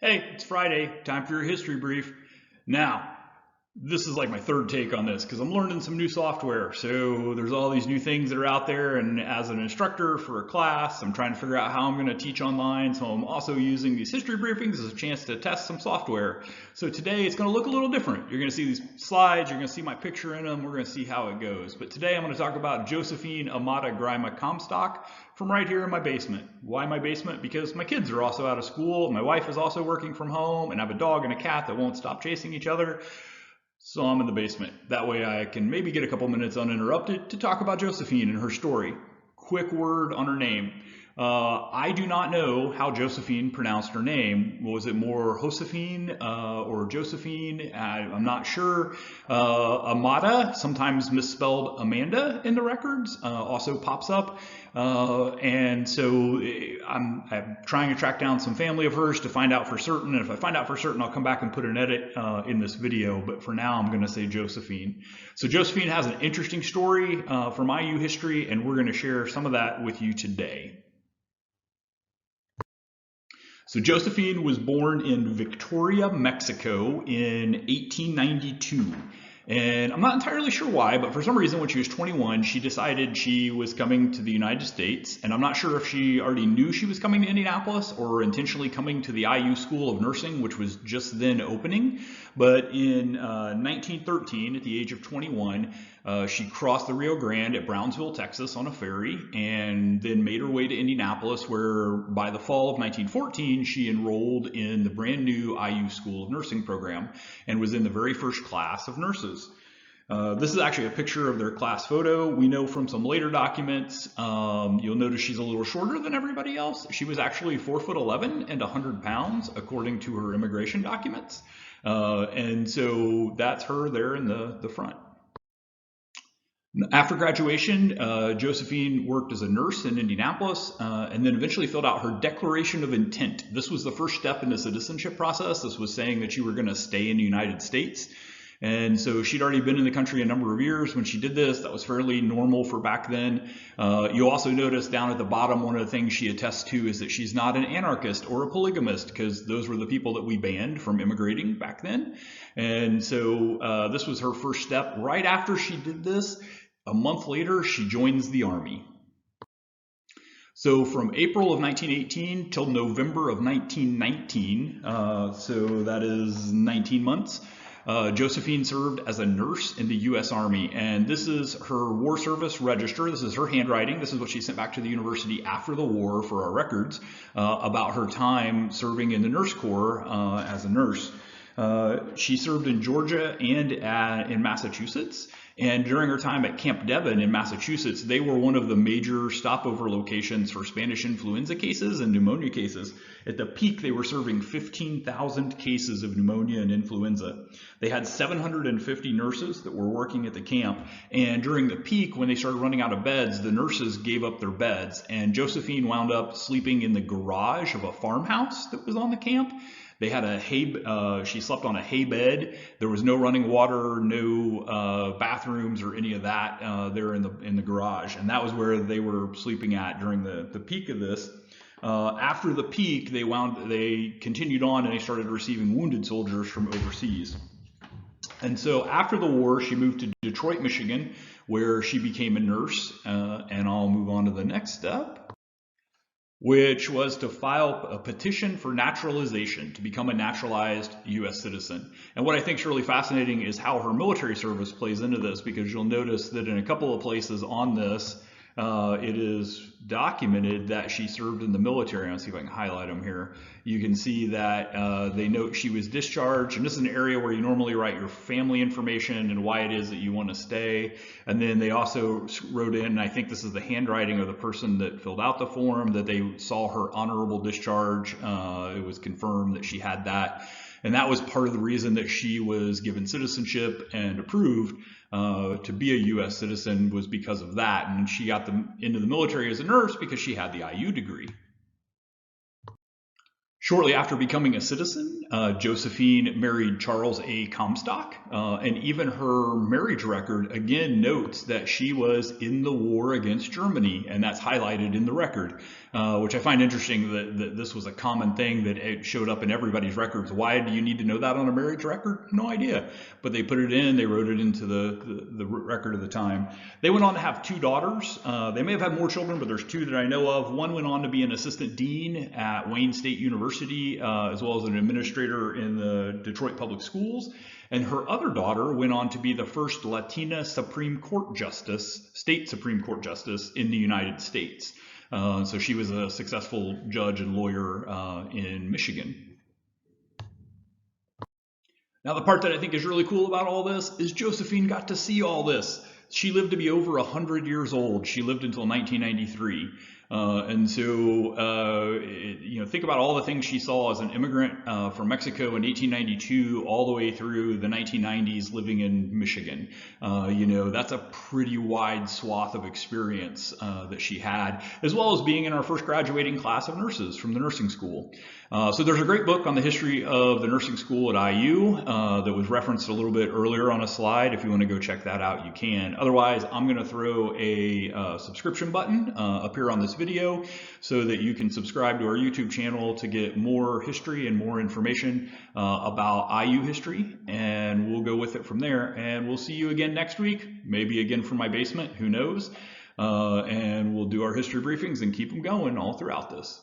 Hey, it's Friday, time for your history brief. Now, this is like my third take on this because I'm learning some new software. So there's all these new things that are out there, and as an instructor for a class, I'm trying to figure out how I'm going to teach online. So I'm also using these history briefings as a chance to test some software. So today it's going to look a little different. You're going to see these slides, you're going to see my picture in them, we're going to see how it goes. But today I'm going to talk about Josephine, Amada, Grima, Comstock from right here in my basement. Why my basement? Because my kids are also out of school, my wife is also working from home, and I have a dog and a cat that won't stop chasing each other. So I'm in the basement. That way I can maybe get a couple minutes uninterrupted to talk about Josephine and her story. Quick word on her name. I do not know how Josephine pronounced her name. Was it more Josephine or Josephine? I'm not sure. Amada, sometimes misspelled Amanda in the records, also pops up. And so I'm trying to track down some family of hers to find out for certain. And if I find out for certain, I'll come back and put an edit in this video. But for now, I'm going to say Josephine. So Josephine has an interesting story from IU history, and we're going to share some of that with you today. So Josephine was born in Victoria, Mexico in 1892. And I'm not entirely sure why, but for some reason when she was 21, she decided she was coming to the United States. And I'm not sure if she already knew she was coming to Indianapolis or intentionally coming to the IU School of Nursing, which was just then opening. But in 1913, at the age of 21, she crossed the Rio Grande at Brownsville, Texas on a ferry, and then made her way to Indianapolis, where by the fall of 1914, she enrolled in the brand new IU School of Nursing program and was in the very first class of nurses. This is actually a picture of their class photo. We know from some later documents, you'll notice she's a little shorter than everybody else. She was actually 4'11" and 100 pounds, according to her immigration documents. And so that's her there in the front. After graduation, Josephine worked as a nurse in Indianapolis and then eventually filled out her declaration of intent. This was the first step in the citizenship process. This was saying that you were going to stay in the United States. And so she'd already been in the country a number of years when she did this. That was fairly normal for back then. You'll also notice down at the bottom, one of the things she attests to is that she's not an anarchist or a polygamist, because those were the people that we banned from immigrating back then. And so this was her first step. Right after she did this, a month later, she joins the Army. So from April of 1918 till November of 1919, so that is 19 months, Josephine served as a nurse in the U.S. Army, and this is her war service register. This is her handwriting. This is what she sent back to the university after the war for our records about her time serving in the Nurse Corps as a nurse. She served in Georgia and in Massachusetts. And during her time at Camp Devon in Massachusetts, they were one of the major stopover locations for Spanish influenza cases and pneumonia cases. At the peak, they were serving 15,000 cases of pneumonia and influenza. They had 750 nurses that were working at the camp. And during the peak, when they started running out of beds, the nurses gave up their beds. And Josephine wound up sleeping in the garage of a farmhouse that was on the camp. They had she slept on a hay bed. There was no running water, no bathrooms or any of that there in the garage. And that was where they were sleeping at during the peak of this. After the peak, they continued on and they started receiving wounded soldiers from overseas. And so after the war, she moved to Detroit, Michigan, where she became a nurse. And I'll move on to the next step, which was to file a petition for naturalization, to become a naturalized U.S. citizen. And what I think is really fascinating is how her military service plays into this, because you'll notice that in a couple of places on this, it is documented that she served in the military. I'll see if I can highlight them here. You can see that they note she was discharged, and this is an area where you normally write your family information and why it is that you want to stay. And then they also wrote in, and I think this is the handwriting of the person that filled out the form, that they saw her honorable discharge. It was confirmed that she had that. And that was part of the reason that she was given citizenship and approved to be a U.S. citizen, was because of that. And she got into the military as a nurse because she had the IU degree. Shortly after becoming a citizen, Josephine married Charles A. Comstock, and even her marriage record again notes that she was in the war against Germany, and that's highlighted in the record, which I find interesting that this was a common thing that it showed up in everybody's records. Why do you need to know that on a marriage record? No idea. But they put it in, they wrote it into the record of the time. They went on to have 2 daughters. They may have had more children, but there's 2 that I know of. One went on to be an assistant dean at Wayne State University, as well as an administrator in the Detroit Public Schools. And her other daughter went on to be the first Latina Supreme Court Justice, state Supreme Court Justice in the United States. So she was a successful judge and lawyer in Michigan. Now, the part that I think is really cool about all this is Josephine got to see all this. She lived to be over 100 years old. She lived until 1993. And so, think about all the things she saw as an immigrant from Mexico in 1892 all the way through the 1990s living in Michigan. That's a pretty wide swath of experience that she had, as well as being in our first graduating class of nurses from the nursing school. So there's a great book on the history of the nursing school at IU that was referenced a little bit earlier on a slide. If you want to go check that out, you can. Otherwise, I'm going to throw a subscription button up here on this video so that you can subscribe to our YouTube channel to get more history and more information about IU history, and we'll go with it from there. And we'll see you again next week, maybe again from my basement, who knows, and we'll do our history briefings and keep them going all throughout this.